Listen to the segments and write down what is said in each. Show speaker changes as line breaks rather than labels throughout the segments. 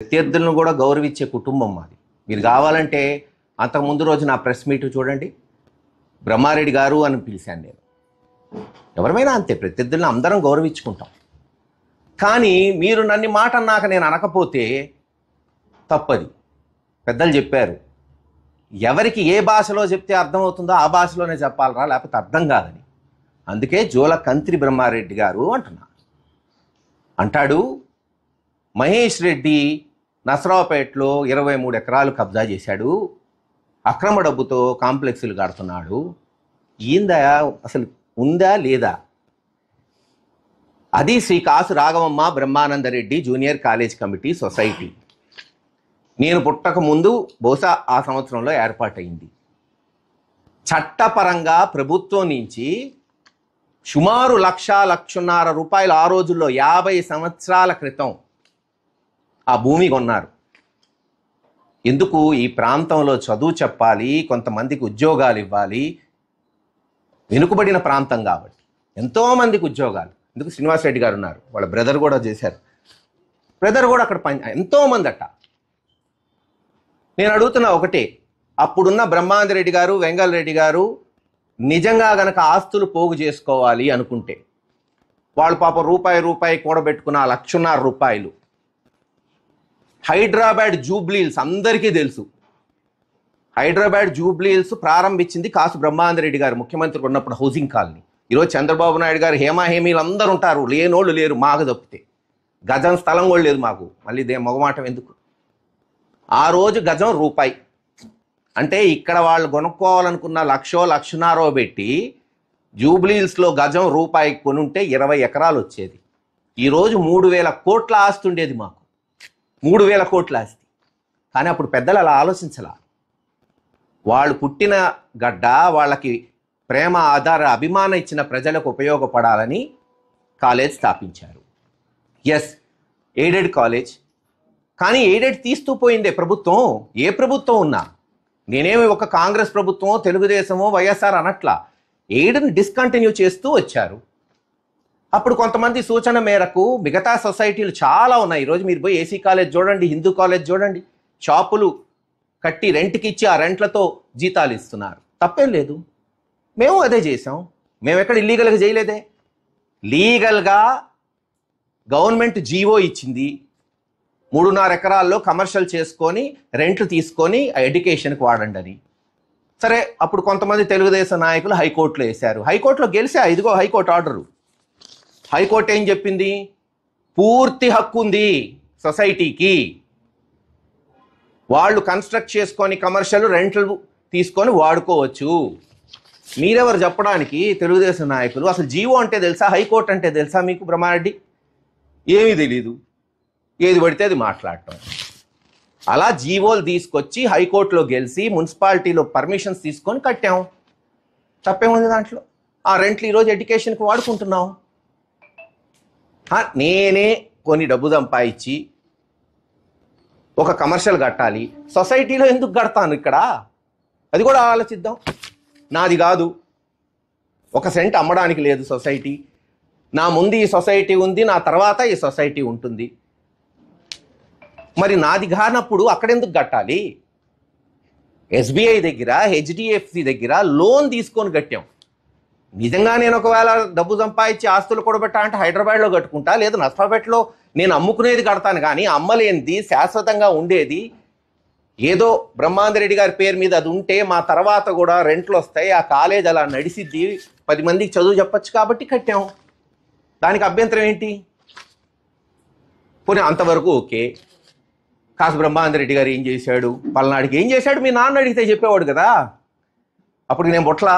ప్రత్యర్థులను కూడా గౌరవించే కుటుంబం మాది. మీరు కావాలంటే అంతకుముందు రోజు నా ప్రెస్ మీట్ చూడండి, బ్రహ్మారెడ్డి గారు అని పిలిచాను నేను. ఎవరైనా అంతే, ప్రత్యర్థులను అందరం గౌరవించుకుంటాం. కానీ మీరు నన్ను మాట అన్నాక నేను అనకపోతే తప్పది. పెద్దలు చెప్పారు, ఎవరికి ఏ భాషలో చెప్తే అర్థమవుతుందో ఆ భాషలోనే చెప్పాలరా, లేకపోతే అర్థం కాదని. అందుకే జోల కంత్రి బ్రహ్మారెడ్డి గారు అంటున్నా. అంటాడు, మహేష్ రెడ్డి నసరావుపేటలో 23 ఎకరాలు కబ్జా చేశాడు, అక్రమ డబ్బుతో కాంప్లెక్స్లు కడుతున్నాడు. ఏందా అసలు, ఉందా లేదా? అది Sri Kasu Raghavamma Brahmanandareddy junior college committee society. నేను పుట్టక ముందు బహుశా ఆ సంవత్సరంలో ఏర్పాటైంది. చట్టపరంగా ప్రభుత్వం నుంచి సుమారు 1,00,00,000 రూపాయలు ఆ రోజుల్లో 50 సంవత్సరాల క్రితం ఆ భూమి కొన్నారు. ఎందుకు? ఈ ప్రాంతంలో చదువు చెప్పాలి, కొంతమందికి ఉద్యోగాలు ఇవ్వాలి. వెనుకబడిన ప్రాంతం కాబట్టి ఎంతోమందికి ఉద్యోగాలు. ఎందుకు? శ్రీనివాసరెడ్డి గారు ఉన్నారు, వాళ్ళ బ్రదర్ కూడా చేశారు. బ్రదర్ కూడా అక్కడ ఎంతోమంది అట్ట. నేను అడుగుతున్నా ఒకటే, అప్పుడున్న బ్రహ్మానందరెడ్డి గారు, వెంగళరెడ్డి గారు నిజంగా గనక ఆస్తులు పోగు చేసుకోవాలి అనుకుంటే, వాళ్ళు పాప రూపాయి కూడబెట్టుకున్న 1,50,000 రూపాయలు హైదరాబాద్ జూబ్లీహిల్స్ అందరికీ తెలుసు. హైదరాబాద్ జూబ్లీహిల్స్ ప్రారంభించింది కాసు బ్రహ్మానందరెడ్డి గారు ముఖ్యమంత్రి ఉన్నప్పుడు హౌసింగ్ కాలనీ. ఈరోజు చంద్రబాబు నాయుడు గారు, హేమీలు అందరూ ఉంటారు, లేనోళ్ళు లేరు. మాకు తప్పితే గజం స్థలం కూడా లేదు మాకు. మళ్ళీ మొగమాటం ఎందుకు? ఆ రోజు గజం రూపాయి అంటే ఇక్కడ వాళ్ళు కొనుక్కోవాలనుకున్న 1,00,00,000 పెట్టి జూబ్లీహిల్స్లో గజం రూపాయి కొనుంటే 20 ఎకరాలు వచ్చేది. ఈరోజు 3,000 కోట్ల ఆస్తి ఉండేది మాకు, 3,000 కోట్ల ఆస్తి. కానీ అప్పుడు పెద్దలు అలా ఆలోచించలా. వాళ్ళు పుట్టిన గడ్డ, వాళ్ళకి ప్రేమ, ఆధార, అభిమానం ఇచ్చిన ప్రజలకు ఉపయోగపడాలని కాలేజ్ స్థాపించారు. Yes, aided college. కానీ ఎయిడెడ్ తీస్తూ పోయిందే ప్రభుత్వం. ఏ ప్రభుత్వం ఉన్నా, నేనేమి ఒక కాంగ్రెస్ ప్రభుత్వమో, తెలుగుదేశమో, వైఎస్ఆర్ అనట్లా. ఎయిడ్ని డిస్కంటిన్యూ చేస్తూ వచ్చారు. అప్పుడు కొంతమంది సూచన మేరకు మిగతా సొసైటీలు చాలా ఉన్నాయి. ఈరోజు మీరు పోయి ఏసీ కాలేజ్ చూడండి, హిందూ కాలేజ్ చూడండి, షాపులు కట్టి రెంట్కి ఇచ్చి ఆ రెంట్లతో జీతాలు ఇస్తున్నారు. తప్పేం లేదు, మేము అదే చేసాం. మేము ఎక్కడ ఇల్లీగల్గా చేయలేదే. లీగల్గా గవర్నమెంట్ జీవో ఇచ్చింది, 3.5 ఎకరాల్లో కమర్షియల్ చేసుకొని రెంట్లు తీసుకొని ఎడ్యుకేషన్కి వాడండి అని. సరే, అప్పుడు కొంతమంది తెలుగుదేశం నాయకులు హైకోర్టులో వేశారు. హైకోర్టులో గెలిచా. ఇదిగో హైకోర్టు ఆర్డరు. హైకోర్టు ఏం చెప్పింది? పూర్తి హక్కు ఉంది సొసైటీకి, వాళ్ళు కన్స్ట్రక్ట్ చేసుకొని కమర్షియల్ రెంట్లు తీసుకొని వాడుకోవచ్చు. మీరెవరు చెప్పడానికి తెలుగుదేశం నాయకులు? అసలు జీవో అంటే తెలుసా? హైకోర్టు అంటే తెలుసా మీకు? బ్రహ్మారెడ్డి ఏమీ తెలీదు, ఏది పడితే అది మాట్లాడటం. అలా జీవోలు తీసుకొచ్చి హైకోర్టులో గెలిచి మున్సిపాలిటీలో పర్మిషన్స్ తీసుకొని కట్టాం. తప్పేముంది దాంట్లో? ఆ రెంట్లు ఈరోజు ఎడ్యుకేషన్కి వాడుకుంటున్నాం. నేనే కొన్ని డబ్బు సంపాదించి ఒక కమర్షియల్ కట్టాలి, సొసైటీలో ఎందుకు కడతాను ఇక్కడ? అది కూడా ఆలోచిద్దాం. నాది కాదు, 1 సెంట్ అమ్మడానికి లేదు సొసైటీ. నా ముందు ఈ సొసైటీ ఉంది, నా తర్వాత ఈ సొసైటీ ఉంటుంది. మరి నాది కానప్పుడు అక్కడెందుకు కట్టాలి? ఎస్బీఐ దగ్గర, హెచ్డిఎఫ్సి దగ్గర లోన్ తీసుకొని కట్టాం. నిజంగా నేను ఒకవేళ డబ్బు సంపాదించి ఆస్తులు కూడబెట్టా అంటే హైదరాబాద్లో కట్టుకుంటా, లేదు నసరావుపేటలో నేను అమ్ముకునేది కడతాను. కానీ అమ్మలేనిది, శాశ్వతంగా ఉండేది ఏదో బ్రహ్మానందరెడ్డి గారి పేరు మీద అది ఉంటే మా తర్వాత కూడా రెంట్లు వస్తాయి, ఆ కాలేజ్ అలా నడిసిద్ది, 10 మందికి చదువు చెప్పచ్చు కాబట్టి కట్టాం. దానికి అభ్యంతరం ఏంటి? పోనీ అంతవరకు ఓకే. కాసు బ్రహ్మానందరెడ్డి గారు ఏం చేశాడు, పల్నాడికి ఏం చేశాడు మీ నాన్న అడిగితే చెప్పేవాడు కదా. అప్పుడు నేను బొట్ల,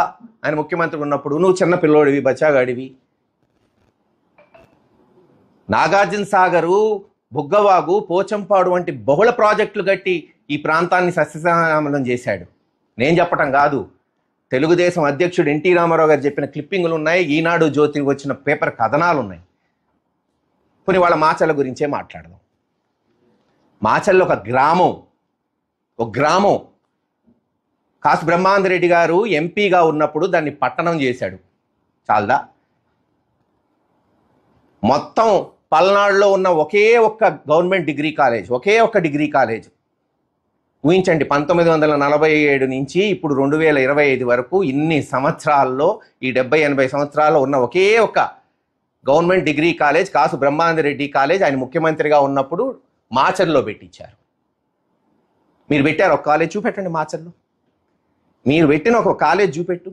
ఆయన ముఖ్యమంత్రి ఉన్నప్పుడు, నువ్వు చిన్న పిల్లోడివి, బచ్చాగాడివి. నాగార్జున సాగరు, బుగ్గవాగు, పోచంపాడు వంటి బహుళ ప్రాజెక్టులు కట్టి ఈ ప్రాంతాన్ని సస్యశ్యామలం చేశాడు. నేను చెప్పటం కాదు, తెలుగుదేశం అధ్యక్షుడు ఎన్టీ రామారావు గారు చెప్పిన క్లిప్పింగులు ఉన్నాయి, ఈనాడు జ్యోతికి వచ్చిన పేపర్ కథనాలు ఉన్నాయి. కొన్ని వాళ్ళ మాచల గురించే మాట్లాడదాం. మాచల్లో ఒక గ్రామం కాసు బ్రహ్మానందరెడ్డి గారు ఎంపీగా ఉన్నప్పుడు దాన్ని పట్టణం చేశాడు. చాలదా? మొత్తం పల్నాడులో ఉన్న ఒకే ఒక్క గవర్నమెంట్ డిగ్రీ కాలేజ్, ఒకే ఒక్క డిగ్రీ కాలేజ్. ఊహించండి, 1947 నుంచి ఇప్పుడు 2025 వరకు ఇన్ని సంవత్సరాల్లో, ఈ 70-80 సంవత్సరాల్లో ఉన్న ఒకే ఒక్క గవర్నమెంట్ డిగ్రీ కాలేజ్ కాసు బ్రహ్మానందరెడ్డి కాలేజ్. ఆయన ముఖ్యమంత్రిగా ఉన్నప్పుడు మాచర్లో పెట్టించారు. మీరు పెట్టారు ఒక కాలేజ్, చూపెట్టండి మాచర్లో. మీరు పెట్టిన ఒక కాలేజ్ చూపెట్టు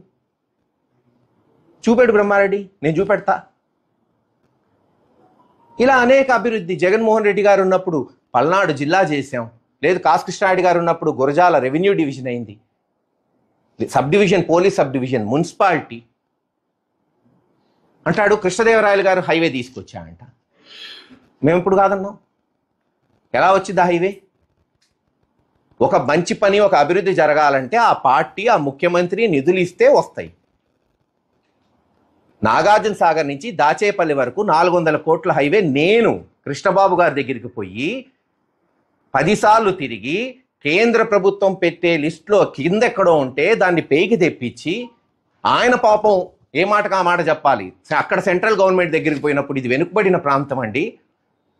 బ్రహ్మారెడ్డి, నేను చూపెడతా. ఇలా అనేక అభివృద్ధి. జగన్మోహన్ రెడ్డి గారు ఉన్నప్పుడు పల్నాడు జిల్లా చేశాం. లేదు, కాసు కృష్ణారెడ్డి గారు ఉన్నప్పుడు గురజాల రెవెన్యూ డివిజన్ అయింది, sub division, police sub division, municipality. అంటాడు కృష్ణదేవరాయలు గారు హైవే తీసుకొచ్చాడంట. మేము ఇప్పుడు కాదన్నాం. ఎలా వచ్చింది ఆ హైవే? ఒక మంచి పని, ఒక అభివృద్ధి జరగాలంటే ఆ పార్టీ, ఆ ముఖ్యమంత్రి నిధులు ఇస్తే వస్తాయి. నాగార్జున సాగర్ నుంచి దాచేపల్లి వరకు 400 కోట్ల హైవే నేను కృష్ణబాబు గారి దగ్గరికి పోయి 10 సార్లు తిరిగి కేంద్ర ప్రభుత్వం పెట్టే లిస్టులో కిందెక్కడో ఉంటే దాన్ని పేకి తెప్పించి, ఆయన పాపం ఏ మాటకు ఆ మాట చెప్పాలి. అక్కడ సెంట్రల్ గవర్నమెంట్ దగ్గరికి పోయినప్పుడు ఇది వెనుకబడిన ప్రాంతం అండి,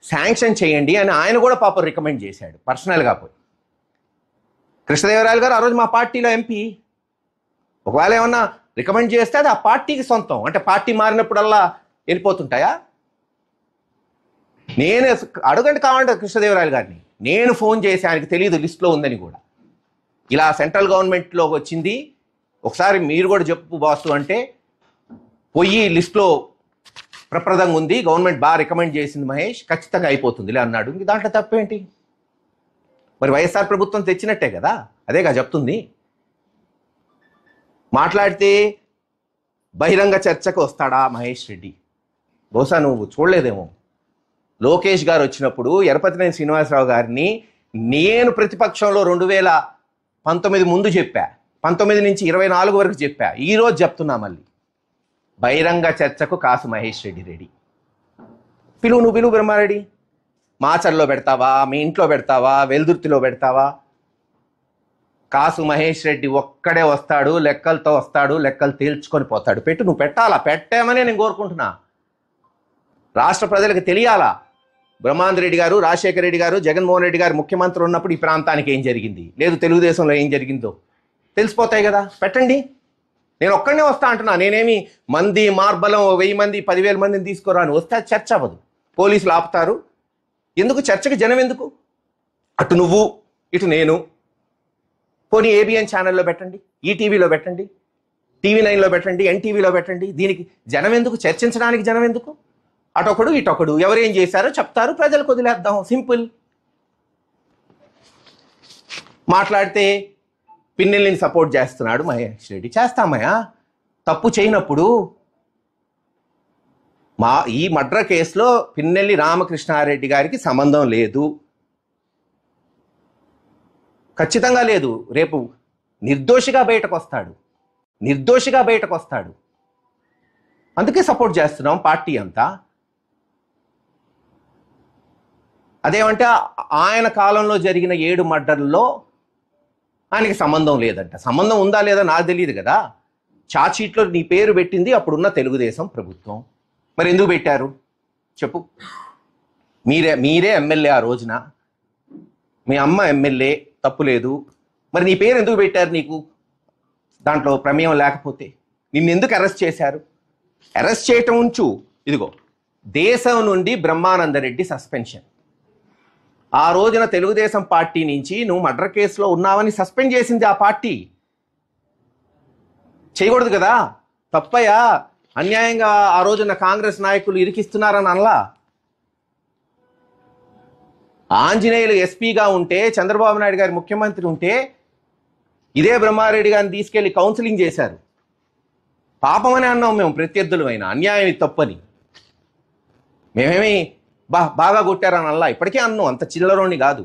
శాంక్షన్ చేయండి అని ఆయన కూడా పాపం రికమెండ్ చేశాడు పర్సనల్గా పోయి. కృష్ణదేవరాయలు గారు ఆ రోజు మా పార్టీలో ఎంపీ. ఒకవేళ ఏమన్నా రికమెండ్ చేస్తే అది ఆ పార్టీకి సొంతం. అంటే పార్టీ మారినప్పుడల్లా వెళ్ళిపోతుంటాయా? నేనే అడగండి కావాలంటే కృష్ణదేవరాయలు గారిని, నేను ఫోన్ చేసి, ఆయనకి తెలియదు లిస్టులో ఉందని కూడా. ఇలా సెంట్రల్ గవర్నమెంట్లోకి వచ్చింది, ఒకసారి మీరు కూడా చెప్పు బాసు అంటే, పోయి లిస్టులో ప్రప్రదంగా ఉంది, గవర్నమెంట్ బాగా రికమెండ్ చేసింది మహేష్, ఖచ్చితంగా అయిపోతుందిలే అన్నాడు. ఇంక దాంట్లో తప్పేంటి? మరి వైఎస్ఆర్ ప్రభుత్వం తెచ్చినట్టే కదా, అదేగా చెప్తుంది. మాట్లాడితే బహిరంగ చర్చకు వస్తాడా మహేష్ రెడ్డి? బహుశా నువ్వు చూడలేదేమో. లోకేష్ గారు వచ్చినప్పుడు ఎరపతినేని శ్రీనివాసరావు గారిని నేను ప్రతిపక్షంలో 2019 ముందు చెప్పా, 19 నుంచి 24 వరకు చెప్పా, ఈరోజు చెప్తున్నా మళ్ళీ. బహిరంగ చర్చకు కాసు మహేష్ రెడ్డి రెడీ. నువ్వు పిలువు బ్రహ్మారెడ్డి. మాచర్లో పెడతావా, మీ ఇంట్లో పెడతావా, వెల్దుర్తిలో పెడతావా? కాసు మహేష్ రెడ్డి ఒక్కడే వస్తాడు, లెక్కలతో వస్తాడు, లెక్కలు తేల్చుకొని పోతాడు. నువ్వు పెట్టాలా, పెట్టామనే నేను కోరుకుంటున్నా. రాష్ట్ర ప్రజలకు తెలియాలా, బ్రహ్మానంద రెడ్డి గారు, రాజశేఖర రెడ్డి గారు, జగన్మోహన్ రెడ్డి గారు ముఖ్యమంత్రి ఉన్నప్పుడు ఈ ప్రాంతానికి ఏం జరిగింది, లేదు తెలుగుదేశంలో ఏం జరిగిందో తెలిసిపోతాయి కదా. పెట్టండి. నేను ఒక్కడనే వస్తా అంటున్నా. నేనేమి మంది మార్బలం 1000 మంది 10,000 మందిని తీసుకురాను. వస్తే చర్చ అవ్వదు, పోలీసులు ఆపుతారు. ఎందుకు చర్చకు జనం ఎందుకు? అటు నువ్వు, ఇటు నేను. పోనీ ఏబిఎన్ ఛానల్లో పెట్టండి, ఈటీవీలో పెట్టండి, TV9లో పెట్టండి, ఎన్టీవీలో పెట్టండి. దీనికి జనం ఎందుకు? చర్చించడానికి జనం ఎందుకు? అటొకడు ఇటొకడు ఎవరేం చేశారో చెప్తారు, ప్రజలకు వదిలేద్దాం, సింపుల్. మాట్లాడితే పిన్నెల్లిని సపోర్ట్ చేస్తున్నాడు మహేష్ రెడ్డి. చేస్తామయ్యా, తప్పు చేయనప్పుడు. ఈ మర్డర్ కేసులో పిన్నెల్లి రామకృష్ణారెడ్డి గారికి సంబంధం లేదు, ఖచ్చితంగా లేదు. రేపు నిర్దోషిగా బయటకు వస్తాడు. అందుకే సపోర్ట్ చేస్తున్నాం పార్టీ అంతా. అదేమంటే ఆయన కాలంలో జరిగిన 7 మర్డర్లలో ఆయనకి సంబంధం లేదంట. సంబంధం ఉందా లేదా నాకు తెలియదు కదా. ఛార్జ్షీట్లో నీ పేరు పెట్టింది అప్పుడున్న తెలుగుదేశం ప్రభుత్వం. మరి ఎందుకు పెట్టారు చెప్పు? మీరే ఎమ్మెల్యే ఆ రోజున, మీ అమ్మ ఎమ్మెల్యే, తప్పు లేదు. మరి నీ పేరు ఎందుకు పెట్టారు? నీకు దాంట్లో ప్రమేయం లేకపోతే నిన్ను ఎందుకు అరెస్ట్ చేశారు? అరెస్ట్ చేయటం ఉంచు, ఇదిగో దేశం నుండి బ్రహ్మానందరెడ్డి సస్పెన్షన్. ఆ రోజున తెలుగుదేశం పార్టీ నుంచి నువ్వు మర్డర్ కేసులో ఉన్నావని సస్పెండ్ చేసింది ఆ పార్టీ. చేయకూడదు కదా, తప్పయ్యా. అన్యాయంగా ఆ రోజున కాంగ్రెస్ నాయకులు ఇరికిస్తున్నారని అనలా. ఆంజనేయులు ఎస్పీగా ఉంటే, చంద్రబాబు నాయుడు గారి ముఖ్యమంత్రి ఉంటే, ఇదే బ్రహ్మారెడ్డి గారిని తీసుకెళ్లి కౌన్సిలింగ్ చేశారు. పాపమని అన్నాం మేము ప్రత్యర్థులమైన, అన్యాయం ఇది తప్పని. మేమేమి బాగా కొట్టారని అల్లా, ఇప్పటికే అన్నాం, అంత చిల్లరోని కాదు.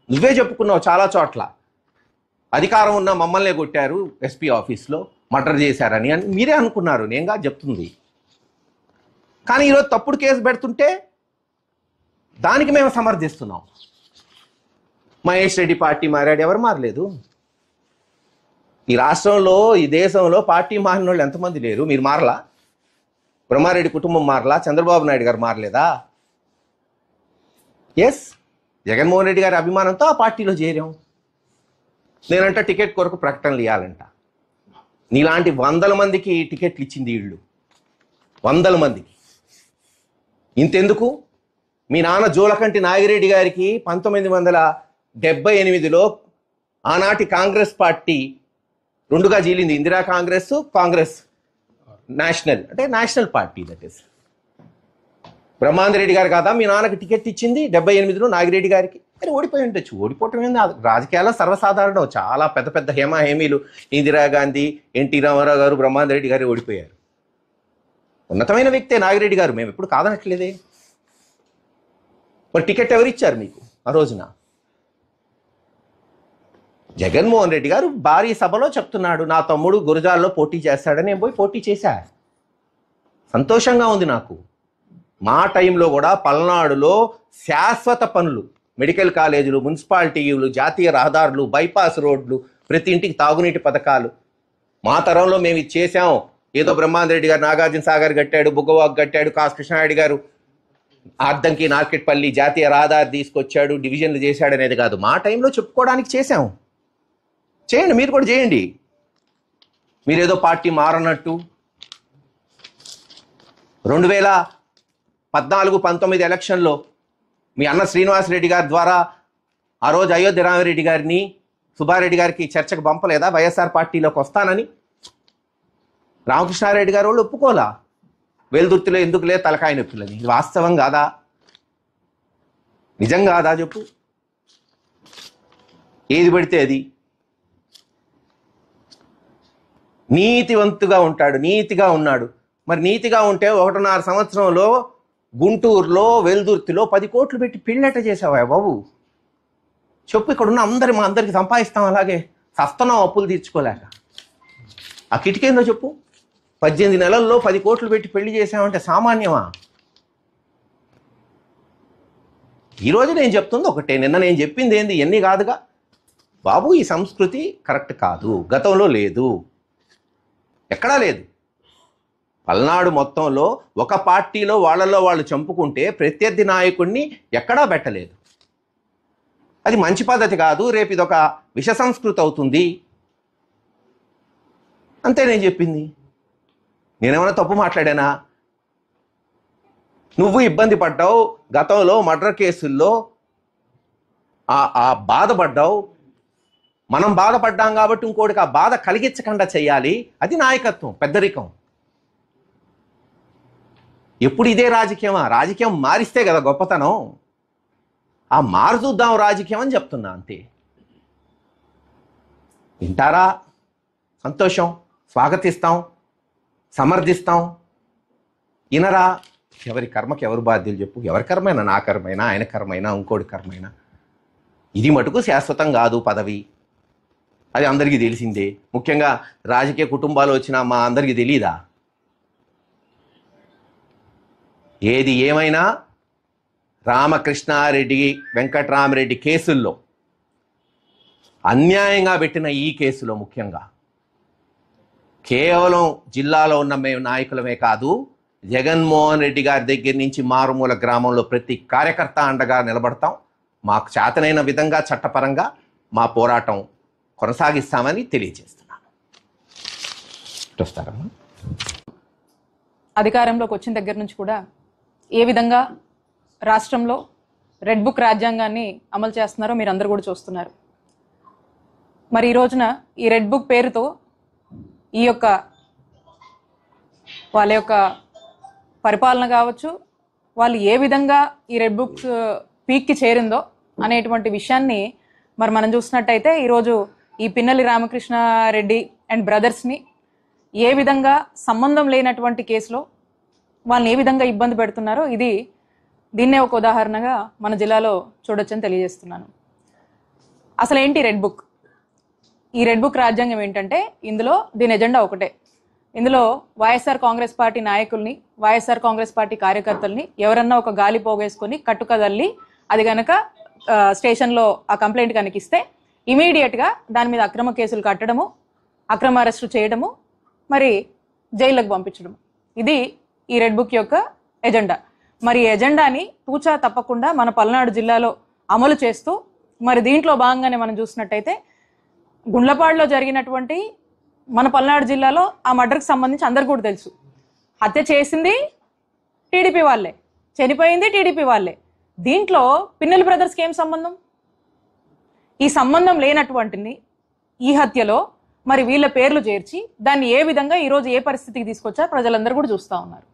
నువ్వే చెప్పుకున్నావు చాలా చోట్ల, అధికారం ఉన్న మమ్మల్నే కొట్టారు ఎస్పీ ఆఫీస్లో, మర్డర్ చేశారని అని మీరే అనుకున్నారు, నేనుగా చెప్తుంది. కానీ ఈరోజు తప్పుడు కేసు పెడుతుంటే దానికి మేము సమర్థిస్తున్నాం. మహేష్ రెడ్డి పార్టీ మారాడు, ఎవరు మారలేదు. ఈ రాష్ట్రంలో, ఈ దేశంలో పార్టీ మారిన వాళ్ళు ఎంతమంది లేరు? మీరు మారలా? బ్రహ్మారెడ్డి కుటుంబం మారలా, చంద్రబాబు నాయుడు గారు మారలేదా? ఎస్, జగన్మోహన్ రెడ్డి గారి అభిమానంతో ఆ పార్టీలో చేరాం. నేనంట టికెట్ కొరకు ప్రకటనలు ఇవ్వాలంట. నీలాంటి 100 మందికి టికెట్లు ఇచ్చింది వీళ్ళు, 100 మందికి. ఇంతెందుకు, మీ నాన్న జోలకంటి నాగిరెడ్డి గారికి 1978లో ఆనాటి కాంగ్రెస్ పార్టీ రెండుగా చీలింది. ఇందిరా కాంగ్రెస్, కాంగ్రెస్ నేషనల్, అంటే national party. That is Brahmananda Reddy garu కాదా మీ నాన్నకి టికెట్ ఇచ్చింది 78లో నాగిరెడ్డి గారికి? అని ఓడిపోయి ఉండొచ్చు. ఓడిపోవటం ఏంది, రాజకీయాల్లో సర్వసాధారణం. చాలా పెద్ద పెద్ద హేమీలు ఇందిరాగాంధీ, ఎన్టీ రామారావు గారు, బ్రహ్మాందర్ రెడ్డి గారు ఓడిపోయారు. ఉన్నతమైన వ్యక్తే నాగిరెడ్డి గారు, మేము ఎప్పుడు కాదనట్లేదే. మరి టికెట్ ఎవరు ఇచ్చారు మీకు ఆ రోజున? జగన్మోహన్ రెడ్డి గారు భారీ సభలో చెప్తున్నాడు, నా తమ్ముడు గురజాల్లో పోటీ చేస్తాడని. నేను పోయి పోటీ చేశా, సంతోషంగా ఉంది నాకు. మా టైంలో కూడా పల్నాడులో శాశ్వత పనులు, మెడికల్ కాలేజీలు, మున్సిపాలిటీలు, జాతీయ రహదారులు, బైపాస్ రోడ్లు, ప్రతి ఇంటికి తాగునీటి పథకాలు మా తరంలో మేము ఇది చేశాం. ఏదో బ్రహ్మాందర్ రెడ్డి గారు నాగార్జున సాగర్ కట్టాడు, బుగ్గవాగు కట్టాడు, కాసు కృష్ణారెడ్డి గారు అద్దంకి నార్కెట్పల్లి జాతీయ రహదారి తీసుకొచ్చాడు, డివిజన్లు చేశాడు అనేది కాదు. మా టైంలో చెప్పుకోవడానికి చేశాం. చేయండి, మీరు కూడా చేయండి. మీరేదో పార్టీ మారనట్టు. 2014-19 ఎలక్షన్లో మీ అన్న శ్రీనివాసరెడ్డి గారి ద్వారా ఆ రోజు అయోధ్య రామిరెడ్డి గారిని, సుబ్బారెడ్డి గారికి చర్చకు పంపలేదా వైఎస్ఆర్ పార్టీలోకి వస్తానని? రామకృష్ణారెడ్డి గారు వాళ్ళు ఒప్పుకోలా. వెలుదుర్తిలో ఎందుకులే తలకాయ నొప్పులని. ఇది వాస్తవం కాదా? నిజం కాదా చెప్పు? ఏది పడితే అది. నీతివంతుగా ఉంటాడు, నీతిగా ఉన్నాడు. మరి నీతిగా ఉంటే 1.5 సంవత్సరంలో గుంటూరులో, వెలుదుర్తిలో 10 కోట్లు పెట్టి పెళ్ళట చేసావా బాబు? చెప్పు. ఇక్కడ ఉన్న మా అందరికి సంపాదిస్తాం, అలాగే సస్తనం అప్పులు తీర్చుకోలేక. ఆ కిటికేందో చెప్పు. 18 నెలల్లో 10 కోట్లు పెట్టి పెళ్లి చేసామంటే సామాన్యమా? ఈరోజు నేను చెప్తుంది ఒకటే, నిన్న నేను చెప్పింది ఏంది ఎన్ని కాదుగా బాబు. ఈ సంస్కృతి కరెక్ట్ కాదు, గతంలో లేదు, ఎక్కడా లేదు. పల్నాడు మొత్తంలో ఒక పార్టీలో వాళ్ళలో వాళ్ళు చంపుకుంటే ప్రత్యర్థి నాయకుడిని ఎక్కడా పెట్టలేదు. అది మంచి పద్ధతి కాదు. రేపు ఇదొక విష సంస్కృతి అవుతుంది. అంతే నేను చెప్పింది. నేనేమైనా తప్పు మాట్లాడానా? నువ్వు ఇబ్బంది పడ్డావు గతంలో మర్డర్ కేసుల్లో, ఆ బాధపడ్డావు. మనం బాధపడ్డాం కాబట్టి ఇంకోటికి ఆ బాధ కలిగించకుండా చెయ్యాలి. అది నాయకత్వం, పెద్దరికం. ఎప్పుడు ఇదే రాజకీయమా? రాజకీయం మారిస్తే కదా గొప్పతనం. ఆ మారు చూద్దాం రాజకీయం అని చెప్తున్నా, అంతే. వింటారా? సంతోషం, స్వాగతిస్తాం, సమర్థిస్తాం. ఇనరా? ఎవరి కర్మకి ఎవరు బాధ్యులు చెప్పు. ఎవరి కర్మైనా, నా కర్మైనా, ఆయన కర్మైనా, ఇంకోటి కర్మైనా, ఇది మటుకు శాశ్వతం కాదు పదవి. అది అందరికీ తెలిసిందే. ముఖ్యంగా రాజకీయ కుటుంబాలు వచ్చిన మా అందరికీ తెలియదా? ఏది ఏమైనా రామకృష్ణారెడ్డి, వెంకట్రామరెడ్డి కేసుల్లో, అన్యాయంగా పెట్టిన ఈ కేసులో ముఖ్యంగా కేవలం జిల్లాలో ఉన్న మేము నాయకులమే కాదు, జగన్మోహన్ రెడ్డి గారి దగ్గర నుంచి మారుమూల గ్రామంలో ప్రతి కార్యకర్త అండగా నిలబడతాం. మాకు చేతనైన విధంగా చట్టపరంగా మా పోరాటం కొనసాగిస్తామని తెలియజేస్తున్నాను. చూస్తారమ్మా.
అధికారంలోకి వచ్చిన దగ్గర నుంచి కూడా ఏ విధంగా రాష్ట్రంలో రెడ్ బుక్ రాజ్యాంగాన్ని అమలు చేస్తున్నారో మీరు అందరూ కూడా చూస్తున్నారు. మరి ఈ రోజున ఈ రెడ్ బుక్ పేరుతో ఈ యొక్క వాళ్ళ యొక్క పరిపాలన కావచ్చు, వాళ్ళు ఏ విధంగా ఈ రెడ్ బుక్స్ పీక్కి చేరిందో అనేటువంటి విషయాన్ని మరి మనం చూసినట్టయితే ఈరోజు ఈ పిన్నెల్లి రామకృష్ణారెడ్డి అండ్ బ్రదర్స్ని ఏ విధంగా సంబంధం లేనటువంటి కేసులో వాళ్ళని ఏ విధంగా ఇబ్బంది పెడుతున్నారో దీన్నే ఒక ఉదాహరణగా మన జిల్లాలో చూడొచ్చని తెలియజేస్తున్నాను. అసలు ఏంటి రెడ్ బుక్? ఈ రెడ్ బుక్ రాజ్యాంగం ఏంటంటే దీని ఎజెండా ఒకటే. ఇందులో వైఎస్ఆర్ కాంగ్రెస్ పార్టీ నాయకుల్ని, వైఎస్ఆర్ కాంగ్రెస్ పార్టీ కార్యకర్తల్ని ఎవరన్నా ఒక గాలి పోగేసుకొని కట్టుకదల్లి అది కనుక స్టేషన్లో ఆ కంప్లైంట్ కనుకిస్తే ఇమీడియట్గా దాని మీద అక్రమ కేసులు కట్టడము, అక్రమ అరెస్టు చేయడము, మరి జైళ్ళకు పంపించడము. ఇది ఈ రెడ్ బుక్ యొక్క ఎజెండా. మరి ఈ ఎజెండాని తూచా తప్పకుండా మన పల్నాడు జిల్లాలో అమలు చేస్తూ, మరి దీంట్లో భాగంగానే మనం చూసినట్టయితే గుండ్లపాడులో జరిగినటువంటి మన పల్నాడు జిల్లాలో ఆ మర్డర్కి సంబంధించి అందరికి కూడా తెలుసు. హత్య చేసింది టీడీపీ వాళ్ళే, చనిపోయింది టీడీపీ వాళ్ళే. దీంట్లో పిన్నెల బ్రదర్స్కి ఏం సంబంధం? ఈ సంబంధం లేనటువంటిని ఈ హత్యలో మరి వీళ్ళ పేర్లు చేర్చి దాన్ని ఏ విధంగా ఈరోజు ఏ పరిస్థితికి తీసుకొచ్చారో ప్రజలందరూ కూడా చూస్తూ ఉన్నారు.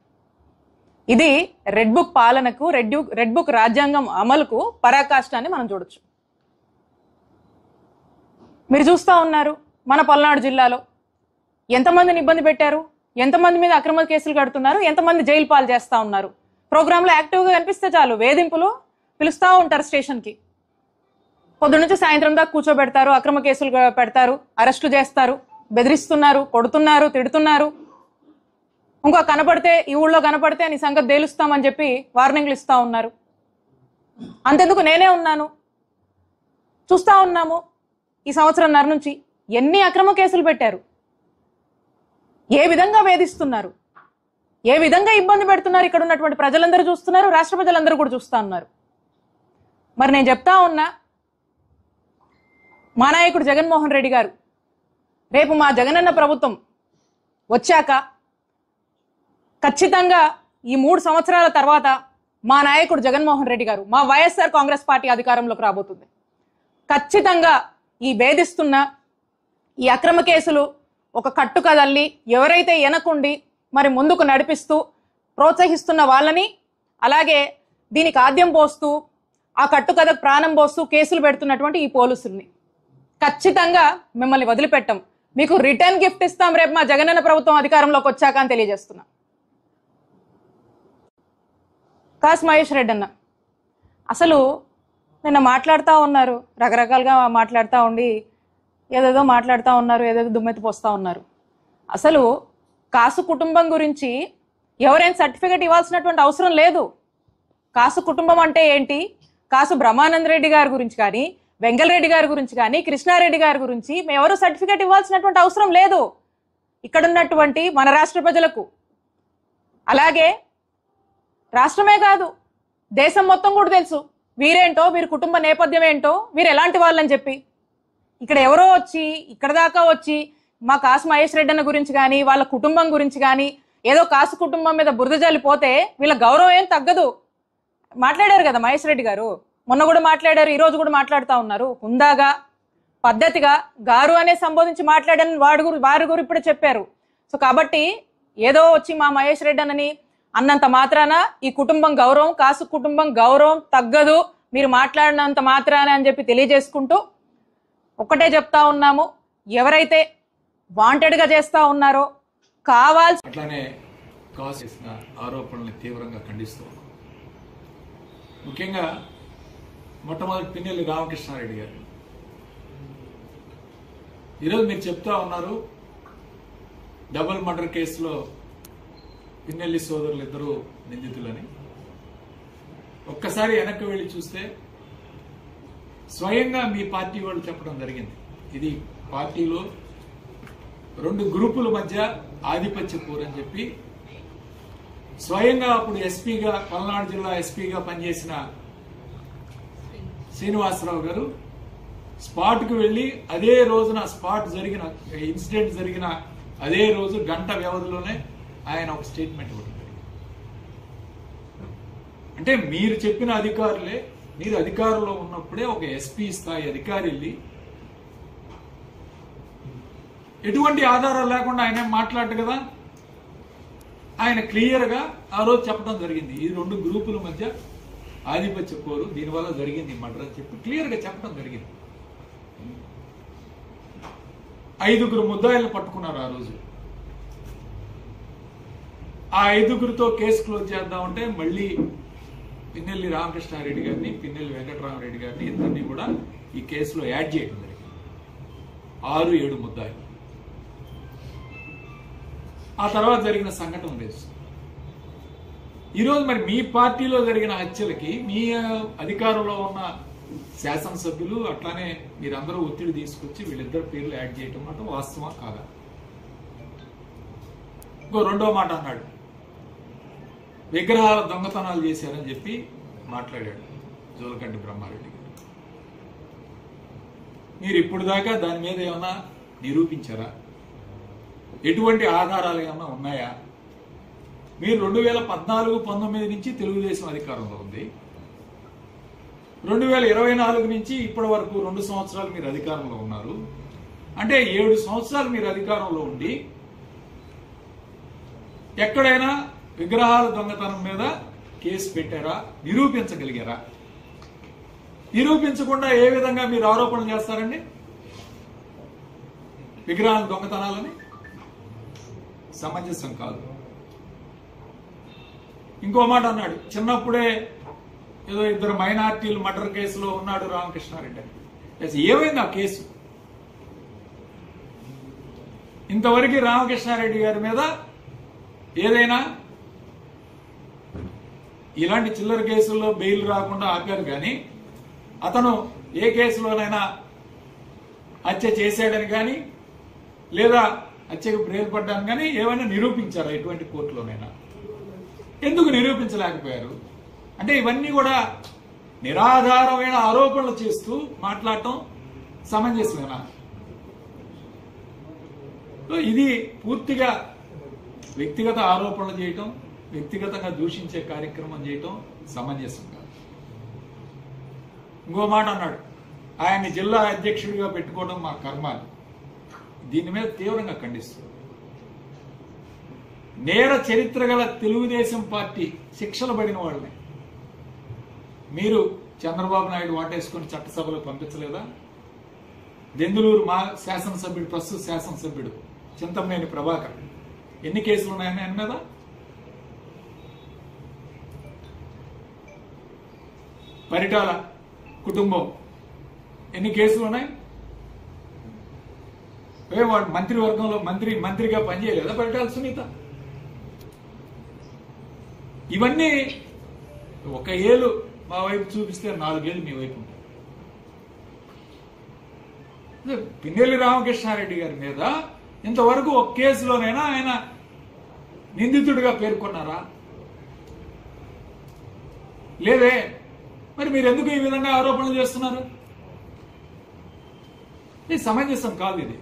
ఇది రెడ్ బుక్ పాలనకు, రెడ్ బుక్ రాజ్యాంగం అమలుకు పరాకాష్ట అని మనం చూడొచ్చు. మీరు చూస్తూ ఉన్నారు మన పల్నాడు జిల్లాలో ఎంతమందిని ఇబ్బంది పెట్టారు, ఎంతమంది మీద అక్రమ కేసులు కడుతున్నారు, ఎంతమంది జైలు పాలు చేస్తూ ఉన్నారు. ప్రోగ్రాంలో యాక్టివ్గా కనిపిస్తే చాలు వేధింపులు పిలుస్తూ ఉంటారు స్టేషన్కి. పొద్దు నుంచి సాయంత్రం దాకా కూర్చోబెడతారు, అక్రమ కేసులు పెడతారు, అరెస్టు చేస్తారు, బెదిరిస్తున్నారు, కొడుతున్నారు, తిడుతున్నారు. ఇంకో కనపడితే ఈ ఊళ్ళో కనపడితే నీ సంగతి తేలుస్తామని చెప్పి వార్నింగ్లు ఇస్తూ ఉన్నారు. అంతెందుకు నేనే ఉన్నాను, చూస్తూ ఉన్నాము. ఈ సంవత్సరంన్నర నుంచి ఎన్ని అక్రమ కేసులు పెట్టారు, ఏ విధంగా వేధిస్తున్నారు, ఏ విధంగా ఇబ్బంది పెడుతున్నారు ఇక్కడ ఉన్నటువంటి ప్రజలందరూ చూస్తున్నారు, రాష్ట్ర ప్రజలందరూ కూడా చూస్తూ ఉన్నారు. మరి నేను చెప్తా ఉన్నా, మా నాయకుడు జగన్మోహన్ రెడ్డి గారు రేపు మా జగనన్న ప్రభుత్వం వచ్చాక ఖచ్చితంగా ఈ 3 సంవత్సరాల తర్వాత మా నాయకుడు జగన్మోహన్ రెడ్డి గారు, మా వైఎస్ఆర్ కాంగ్రెస్ పార్టీ అధికారంలోకి రాబోతుంది. ఖచ్చితంగా ఈ వేధిస్తున్న ఈ అక్రమ కేసులు ఒక కట్టు కదల్లి ఎవరైతే వెనకుండి మరి ముందుకు నడిపిస్తూ ప్రోత్సహిస్తున్న వాళ్ళని, అలాగే దీనికి ఆద్యం పోస్తూ ఆ కట్టుకథకు ప్రాణం పోస్తూ కేసులు పెడుతున్నటువంటి ఈ పోలీసుల్ని ఖచ్చితంగా మిమ్మల్ని వదిలిపెట్టాం. మీకు రిటర్న్ గిఫ్ట్ ఇస్తాం రేపు మా జగనన్న ప్రభుత్వం అధికారంలోకి వచ్చాక అని తెలియజేస్తున్నా. కాసు మహేష్ రెడ్డి అన్న అసలు నిన్న మాట్లాడుతూ ఉన్నారు, రకరకాలుగా మాట్లాడుతూ ఉండి ఏదేదో మాట్లాడుతూ ఉన్నారు, ఏదేదో దుమ్మెత్తి పోస్తూ ఉన్నారు. అసలు కాసు కుటుంబం గురించి ఎవరైనా సర్టిఫికేట్ ఇవ్వాల్సినటువంటి అవసరం లేదు. కాసు కుటుంబం అంటే ఏంటి, కాసు బ్రహ్మానంద రెడ్డి గారి గురించి కానీ, వెంగళరెడ్డి గారి గురించి కానీ, కృష్ణారెడ్డి గారి గురించి ఎవరు సర్టిఫికేట్ ఇవ్వాల్సినటువంటి అవసరం లేదు. ఇక్కడ ఉన్నటువంటి మన రాష్ట్ర ప్రజలకు, అలాగే రాష్ట్రమే కాదు దేశం మొత్తం కూడా తెలుసు వీరేంటో, వీరి కుటుంబ నేపథ్యం ఏంటో, వీరు ఎలాంటి వాళ్ళని చెప్పి. ఇక్కడ ఎవరో వచ్చి ఇక్కడ దాకా వచ్చి మా కాసు మహేష్ రెడ్డి అన్న గురించి కానీ వాళ్ళ కుటుంబం గురించి కానీ ఏదో కాసు కుటుంబం మీద బురద జల్లిపోతే వీళ్ళ గౌరవం ఏం తగ్గదు. మాట్లాడారు కదా మహేష్ రెడ్డి గారు, మొన్న కూడా మాట్లాడారు, ఈరోజు కూడా మాట్లాడుతూ ఉన్నారు. హుందాగా పద్ధతిగా గారు అనే సంబోధించి మాట్లాడని వారి గురు ఇప్పుడే చెప్పారు. సో కాబట్టి ఏదో వచ్చి మా మహేష్ రెడ్డి అన్నని అన్నంత మాత్రాన ఈ కుటుంబం గౌరవం, కాసు కుటుంబం గౌరవం తగ్గదు మీరు మాట్లాడినంత మాత్రాన అని చెప్పి తెలియజేసుకుంటూ ఒక్కటే చెప్తా ఉన్నాము, ఎవరైతే వాంటెడ్గా చేస్తా ఉన్నారో కావాల్సి
అట్లానే కాసు చేసిన ఆరోపణల్ని తీవ్రంగా ఖండిస్తూ, ముఖ్యంగా మొట్టమొదటి పిన్నెల్లి రామకృష్ణారెడ్డి గారు ఈరోజు మీరు చెప్తా ఉన్నారు డబుల్ మర్డర్ కేసులో పిన్నెల్లి సోదరులు ఇద్దరు నిందితులని. ఒక్కసారి వెనక్కి వెళ్లి చూస్తే స్వయంగా మీ పార్టీ వాళ్ళు చెప్పడం జరిగింది, ఇది పార్టీలో 2 గ్రూపుల మధ్య ఆధిపత్య పోరని చెప్పి. స్వయంగా అప్పుడు ఎస్పీగా, పల్నాడు జిల్లా ఎస్పీగా పనిచేసిన శ్రీనివాసరావు గారు స్పాట్కు వెళ్లి అదే రోజున స్పాట్ జరిగిన ఇన్సిడెంట్ జరిగిన అదే రోజు గంట వ్యవధిలోనే ఆయన ఒక స్టేట్మెంట్ ఇవ్వడం జరిగింది. అంటే మీరు చెప్పిన అధికారులే, మీరు అధికారంలో ఉన్నప్పుడే ఒక ఎస్పీ స్థాయి అధికారి వెళ్ళి ఎటువంటి ఆధారాలు లేకుండా ఆయన మాట్లాడు కదా, ఆయన క్లియర్ గా ఆ రోజు చెప్పడం జరిగింది, ఈ 2 గ్రూపుల మధ్య ఆధిపత్య పోరు, దీనివల్ల జరిగింది మర్డర్ అని చెప్పి క్లియర్ గా చెప్పడం జరిగింది. 5 ముద్దాయిలను పట్టుకున్నారు ఆ రోజు. ఆ 5 కేసు క్లోజ్ చేద్దామంటే మళ్ళీ పిన్నెల్లి రామకృష్ణారెడ్డి గారిని, పిన్నెల్లి వెంకటరామరెడ్డి గారిని ఇద్దరిని కూడా ఈ కేసులో యాడ్ చేయడం జరిగింది. 6-7 ముద్దాయిలు. ఆ తర్వాత జరిగిన సంఘటన తెలుసు. ఈరోజు మరి మీ పార్టీలో జరిగిన హత్యలకి మీ అధికారంలో ఉన్న శాసనసభ్యులు అట్లానే మీరందరూ ఒత్తిడి తీసుకొచ్చి వీళ్ళిద్దరు పేర్లు యాడ్ చేయటం మాట వాస్తవం కాదా? ఇంకో రెండో మాట అన్నాడు, విగ్రహాల దొంగతనాలు చేశారని చెప్పి మాట్లాడాడు జోలకంటి బ్రహ్మారెడ్డి గారు. మీరు ఇప్పుడు దాకా దాని మీద ఏమన్నా నిరూపించారా? ఎటువంటి ఆధారాలు ఏమన్నా ఉన్నాయా? మీరు 2014-19 నుంచి తెలుగుదేశం అధికారంలో ఉంది. 2024 నుంచి ఇప్పటి వరకు 2 సంవత్సరాలు మీరు అధికారంలో ఉన్నారు. అంటే 7 సంవత్సరాలు మీరు అధికారంలో ఉండి ఎక్కడైనా విగ్రహాల దొంగతనం మీద కేసు పెట్టారా? నిరూపించగలిగారా? నిరూపించకుండా ఏ విధంగా మీరు ఆరోపణలు చేస్తారండి విగ్రహాల దొంగతనాలని? సమంజసం కాదు. ఇంకో మాట అన్నాడు, చిన్నప్పుడే ఏదో 2 మైనార్టీలు మర్డర్ కేసులో ఉన్నాడు రామకృష్ణారెడ్డి. ఏమైంది ఆ కేసు? ఇంతవరకు రామకృష్ణారెడ్డి గారి మీద ఏదైనా ఇలాంటి చిల్లర కేసుల్లో బెయిల్ రాకుండా ఆపారు, కానీ అతను ఏ కేసులోనైనా హత్య చేశాడని కానీ లేదా హత్యకు ప్రేరేపడ్డాను కానీ ఏమైనా నిరూపించారా ఎటువంటి కోర్టులోనైనా? ఎందుకు నిరూపించలేకపోయారు? అంటే ఇవన్నీ కూడా నిరాధారమైన ఆరోపణలు చేస్తూ మాట్లాడటం సమంజసమేనా? ఇది పూర్తిగా వ్యక్తిగత ఆరోపణలు చేయటం, వ్యక్తిగతంగా దూషించే కార్యక్రమం చేయటం సమంజసం కాదు. ఇంకో మాట అన్నాడు, ఆయన్ని జిల్లా అధ్యక్షుడిగా పెట్టుకోవడం మా కర్మ. దీని మీద తీవ్రంగా ఖండిస్తుంది. నేర చరిత్ర గల తెలుగుదేశం పార్టీ శిక్షలు పడిన వాళ్ళని మీరు చంద్రబాబు నాయుడు వాటేసుకుని చట్టసభలో పంపించలేదా? దెందులూరు మా శాసనసభ్యుడు, ప్రస్తుత శాసనసభ్యుడు చింతమనేని ప్రభాకర్ ఎన్ని కేసులు ఉన్నాయని ఆయన మీద? పరిటాల కుటుంబం ఎన్ని కేసులు ఉన్నాయి? వాడు మంత్రివర్గంలో మంత్రిగా పనిచేయలేదా పరిటాల సునీత? ఇవన్నీ ఒక ఏళ్ళు మా వైపు చూపిస్తే 4 ఏళ్ళు మీ వైపు ఉంటాయి. పిన్నెల్లి రామకృష్ణారెడ్డి గారి మీద ఇంతవరకు ఒక కేసులోనైనా ఆయన నిందితుడిగా పేర్కొన్నారా? లేదే. మరి మీరు ఎందుకు ఈ విధంగా ఆరోపణలు చేస్తున్నారు? ఇది సమంజసం కాదు. ఇది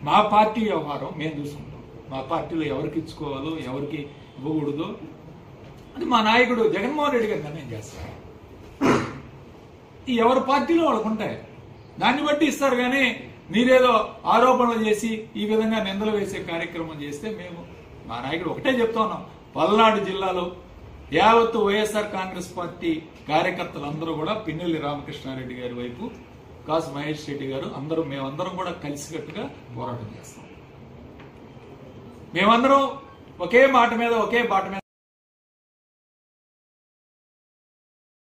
మా పార్టీ వ్యవహారం, మేము చూసుకుంటాం. మా పార్టీలో ఎవరికి ఇచ్చుకోవాలో ఎవరికి ఇవ్వకూడదో అది మా నాయకుడు జగన్మోహన్ రెడ్డి గారు నిర్ణయం చేస్తారు. ఎవరి పార్టీలో వాళ్ళకు ఉంటాయి, దాన్ని బట్టి ఇస్తారు. కానీ మీరేదో ఆరోపణలు చేసి ఈ విధంగా నిందలు వేసే కార్యక్రమం చేస్తే మేము, మా నాయకుడు ఒకటే చెప్తా ఉన్నాం, పల్నాడు జిల్లాలో యావత్తు వైఎస్ఆర్ కాంగ్రెస్ పార్టీ కార్యకర్తలందరూ కూడా పిన్నెల్లి రామకృష్ణారెడ్డి గారి వైపు, కాసు మహేష్ రెడ్డి గారు అందరూ, మేమందరం కూడా కలిసికట్టుగా పోరాటం చేస్తాం. మేమందరం ఒకే మాట మీద, ఒకే బాట మీద